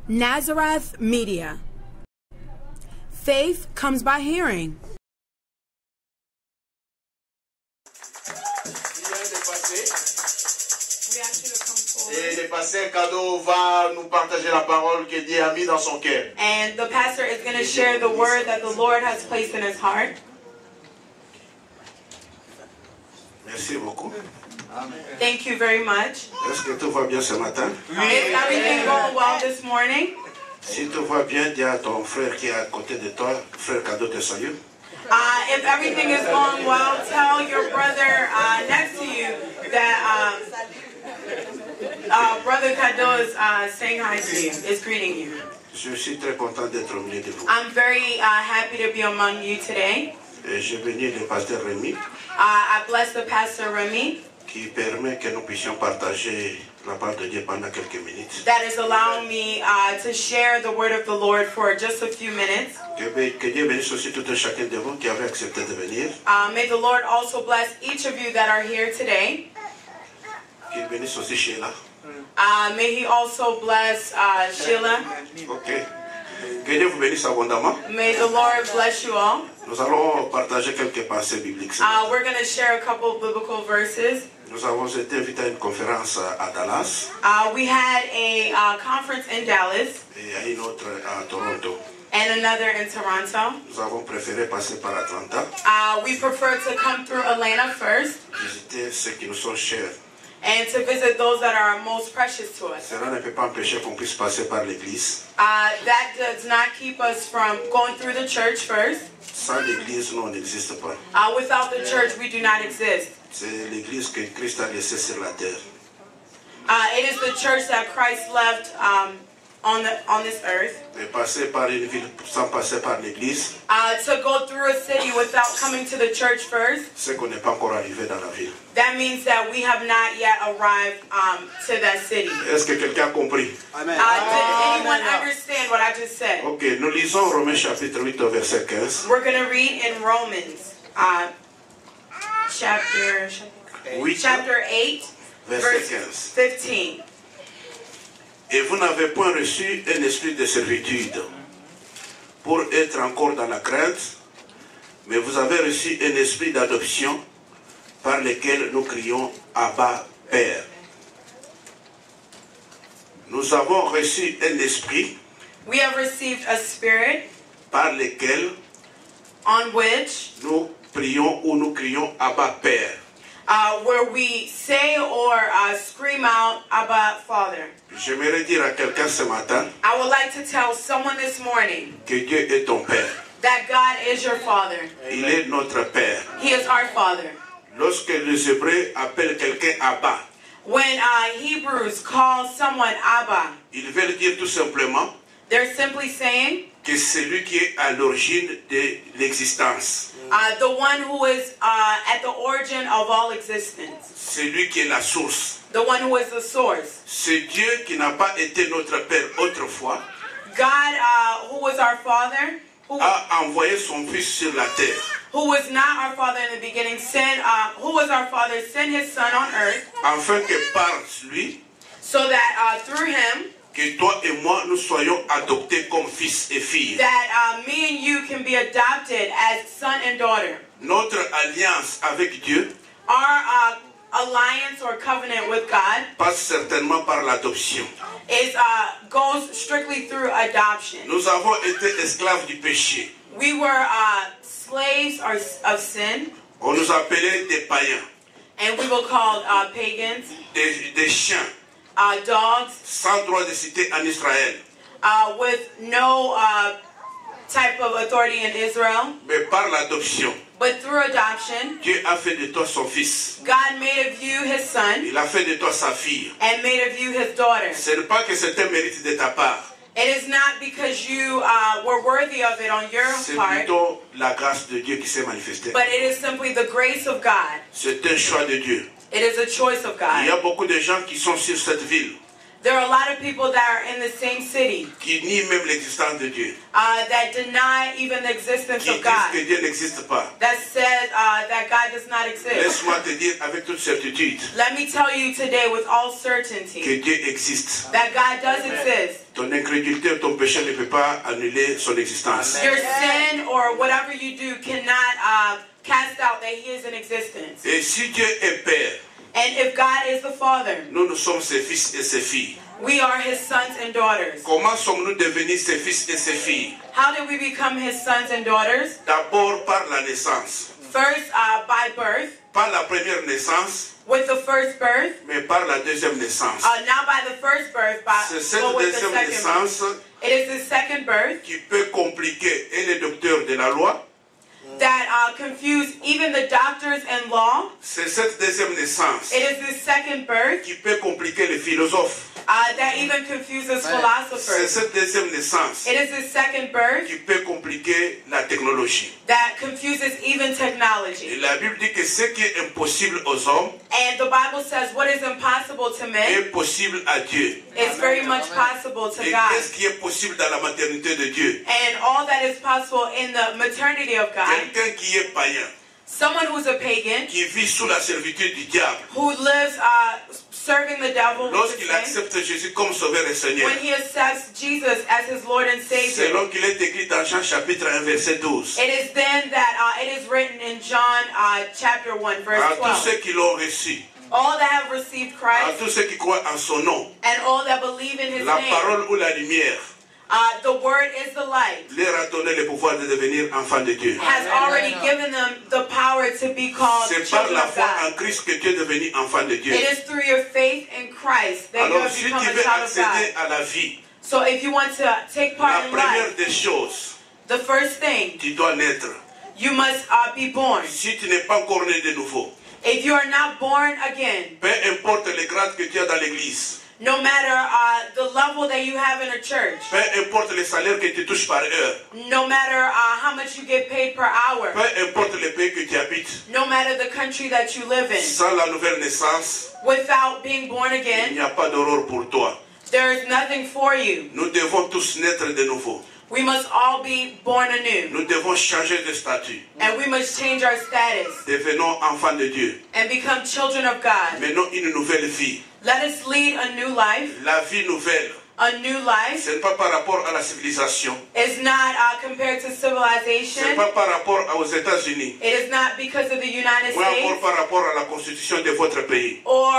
Nazareth Media. Faith comes by hearing. Et le pasteur Cadeau va nous partager la parole que Dieu a mis dans son cœur. And the pastor is going to share the word that the Lord has placed in his heart. Merci beaucoup. Thank you very much. Est-ce que tout va bien ce matin? Is everything going well this morning? Si tout va bien, dis à ton frère qui est à côté de toi, frère Cadeau te salue. If everything is going well, tell your brother next to you that Brother Cadeau is saying hi to you, is greeting you. Je suis très content d'être au milieu de vous. I'm very happy to be among you today. Et je bénis le pasteur Rémi I bless the pastor Remy qui permet que nous puissions partager la parole de Dieu pendant quelques minutes. that is allowing me to share the word of the Lord for just a few minutes. Que Dieu bénisse aussi tout un chacun de vous qui avez accepté de venir. May the Lord also bless each of you that are here today. Qu'il bénisse aussi Sheila. May He also bless Sheila. Ok. Que Dieu vous bénisse abondamment. May the Lord bless you all. Nous allons partager quelques pensées bibliques. We're going to share a couple of biblical verses. Nous avons été invités à une conférence à Dallas We had a conference in Dallas et à une autre à Toronto. and another in Toronto. Nous avons préféré passer par Atlanta, We prefer to come through Atlanta first visiter ceux qui nous sont chers. and to visit those that are most precious to us. Cela ne peut pas empêcher qu'on puisse passer par l'église. That does not keep us from going through the church first. Sans l'église, nous, on n'existe pas. Without the church, we do not exist. C'est l'église que Christ a laissée sur la terre. It is the church that Christ left on this earth. Et passer par une ville sans passer par l'église, To go through a city without coming to the church first, c'est qu'on n'est pas encore arrivé dans la ville. that means that we have not yet arrived to that city. Est-ce que quelqu'un a compris? Did anyone understand what I just said? Ok, nous lisons Romains chapitre 8 au verset 15. We're going to read in Romans chapter 8, Verset verse 15. 15. Et vous n'avez point reçu un esprit de servitude pour être encore dans la crainte, mais vous avez reçu un esprit d'adoption par lequel nous crions Abba, Père. Nous avons reçu un esprit We have received a spirit par lequel on which nous prions ou nous crions Abba, Père. where we say or scream out Abba, Father. J'aimerais dire à quelqu'un ce matin I would like to tell someone this morning que Dieu est ton Père. that God is your Father. Il est notre Père. He is our Father. Lorsque les Hébreux appellent quelqu'un Abba, When Hebrews call someone Abba, ils veulent dire tout simplement they're simply saying que c'est lui qui est à l'origine de l'existence. the one who is at the origin of all existence, C'est lui qui est la source. the one who is the source. C'est Dieu qui n'a pas été notre Père autrefois, God, who was our Father, a envoyé son Fils sur la terre who was not our Father in the beginning, who was our Father, sent His Son on earth, afin que par lui, so that through Him, que toi et moi nous soyons adoptés comme fils et filles. that me and you can be adopted as son and daughter. Notre alliance avec Dieu Our alliance or covenant with God passe certainement par l'adoption. goes strictly through adoption. Nous avons été esclaves du péché. We were slaves of sin, On nous appelait des païens, and we were called pagans, des chiens, dogs, sans droit de cité en Israël. with no type of authority in Israel. Mais par l'adoption, But through adoption, Dieu a fait de toi son fils. God made of you His son Il a fait de toi sa fille. and made of you His daughter. Ce n'est pas que c'est un mérite de ta part. It is not because you were worthy of it on your C'est part, plutôt la grâce de Dieu qui s'est manifestée. but it is simply the grace of God. C'est un choix de Dieu. It is a choice of Il y God. a beaucoup de gens qui sont sur cette ville. There are a lot of people that are in the same city qui nient même l'existence de Dieu, that deny even the existence qui of disent God, que Dieu n'existe pas. that says that God does not exist. Laisse-moi te dire avec toute certitude Let me tell you today with all certainty que Dieu existe. that God does exist. Ton incrédulité, ton péché ne peut pas annuler son existence. Your sin or whatever you do cannot cast out that He is in existence. Et si Dieu est Père, And if God is the Father, nous sommes ses fils et ses filles. we are His sons and daughters. Comment sommes-nous devenus ses fils et ses filles? How did we become His sons and daughters? D'abord par la naissance. First, by birth, Pas la première naissance, with the first birth. mais par la deuxième naissance. Not by the first birth, C'est but cette go with the deuxième second birth. naissance It is the second birth qui peut compliquer et les docteurs de la loi. that confuse even the doctors in law. C'est cette deuxième naissance It is the second birth qui peut compliquer les philosophes. that even confuses C'est philosophers. cette deuxième naissance It is the second birth qui peut compliquer la technologie. that confuses even Et technology. la Bible dit que ce qui est impossible aux hommes And the Bible says what is impossible to men est possible à Dieu. is very much possible to Et God. qu'est-ce qui est possible dans la maternité de Dieu? And all that is possible in the maternity of God. Quelqu'un qui est païen, Someone who's a pagan, qui vit sous la servitude du diable, who lives serving the devil with lorsqu'il the sin, accepte Jésus comme Sauveur et Seigneur, when he accepts Jesus as his Lord and Savior, selon qu'il est écrit dans Jean chapitre 1 verset 12, it is then that it is written in John chapter 1 verse à tous 12. ceux qui l'ont reçu, All that have received à Christ tous ceux qui croient en son nom, and all that believe in his la name, parole ou la lumière the word is the light, leur a donné le pouvoir de devenir enfants de Dieu. has already given them the power to be called C'est par children la of foi God. en Christ que tu es devenu enfant de Dieu. It is through your faith in Christ that you Alors have si become tu a veux child of God. accéder à la vie, So if you want to take la part in première life, des choses, the first thing, tu dois naître. you must be born. Si tu n'es pas encore né de nouveau, If you are not born again, peu importe les grades que tu as dans l'église, no matter the level that you have in a church, peu importe les salaires que tu touches par heure, no matter how much you get paid per hour, peu importe le pays que tu habites, no matter the country that you live in, sans la nouvelle naissance, without being born il again, n'y a pas d'aurore pour toi. there is nothing for you. Nous devons tous naître de nouveau. We must all be born anew, Nous devons changer de statut. and we must change our status Devenons enfants de Dieu. and become children of God. Menons une nouvelle vie. Let us lead a new life. La vie nouvelle, A new life ce n'est pas par rapport à la civilisation. is not compared to Ce n'est civilization. pas par rapport aux États-Unis. It is not because of the United Ou encore States par rapport à la constitution de votre pays. or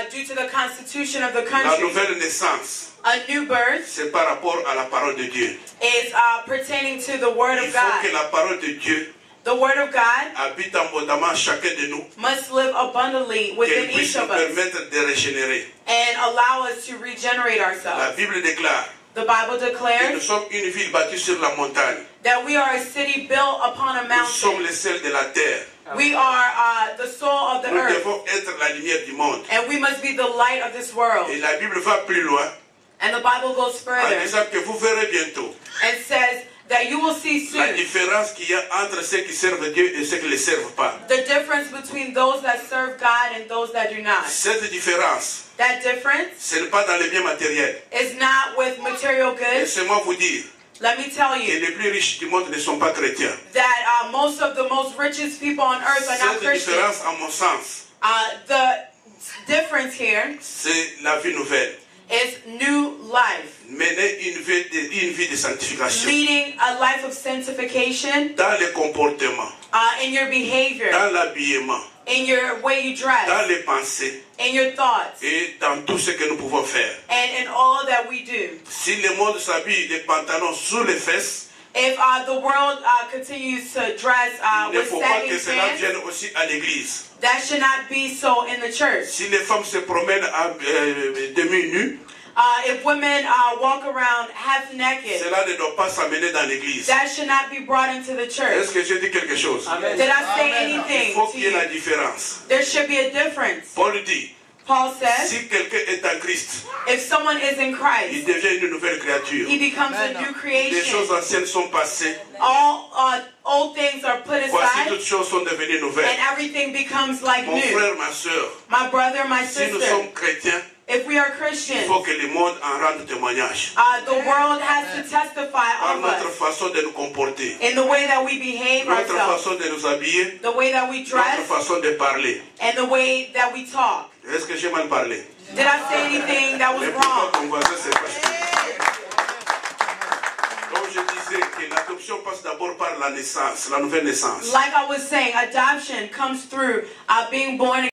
due to the constitution of the La country. nouvelle naissance, A new birth c'est par rapport à la parole de Dieu. is pertaining to the Word Il of faut que God. la parole de Dieu The Word of God habite abondamment chacun de nous, must live abundantly qu'elle within puisse each nous of us permettre de régénérer. and allow us to regenerate La ourselves. Bible déclare The Bible que nous declares sommes une ville bâtie sur la montagne. that we are a city built upon a Nous sommes mountain. les sels de la terre. We are the soul of the Nous earth, devons être la lumière du monde. and we must be the light of this world. Et la Bible va plus loin And the Bible goes en further disant que vous verrez bientôt and says that you will see la soon différence qu'il y a entre ceux qui servent Dieu et ceux qui ne le servent pas. the difference between those that serve God and those that do not. Cette différence, That difference ce n'est pas dans les biens matériels. is not with material goods. Laissez-moi vous dire Let me tell que you les plus riches du monde ne sont pas chrétiens. that most of the most richest people on earth are not Cette Christians. différence, à mon sens, The difference here c'est la vie nouvelle. is new life, Mener une vie de sanctification leading a life of sanctification dans les comportements, in your behavior, dans l'habillement, in your way you dress, dans les pensées in your thoughts, et dans tout ce que nous pouvons faire. and in all that we do. Si le monde s'habille les pantalons sous les fesses, If the world continues to dress il ne with faut pas que sagging cela pants, vienne aussi à l'église. that should not be so in the church. Si les femmes se promènent à demi-nues, If women walk around half naked, cela ne doit pas s'amener dans l'église. that should not be brought into the church. Est-ce que je dis quelque chose? Did I say Il anything faut to qu'il y ait la you? différence. There should be a difference. Paul dit, Paul says, si quelqu'un est en Christ, if someone is in il Christ, devient une nouvelle créature. he becomes a new Les choses creation. anciennes sont passées. All old things are put Voici aside, toutes choses sont devenues nouvelles. and everything becomes like Mon new. frère, ma soeur, My brother, my si nous sister, sommes chrétiens, if we are il Christians, faut que le monde en rende témoignage. the world has to testify Par of notre us façon de nous comporter, in the way that we behave notre ourselves, façon de nous habiller, the way that we notre dress, façon de parler. and the way that we talk. Est-ce que j'ai mal parlé? Did I say anything that was Mais pourquoi wrong? ton voisin c'est parce que... Donc je disais que l'adoption passe d'abord par la naissance, la nouvelle naissance. Like I was saying, adoption comes through being born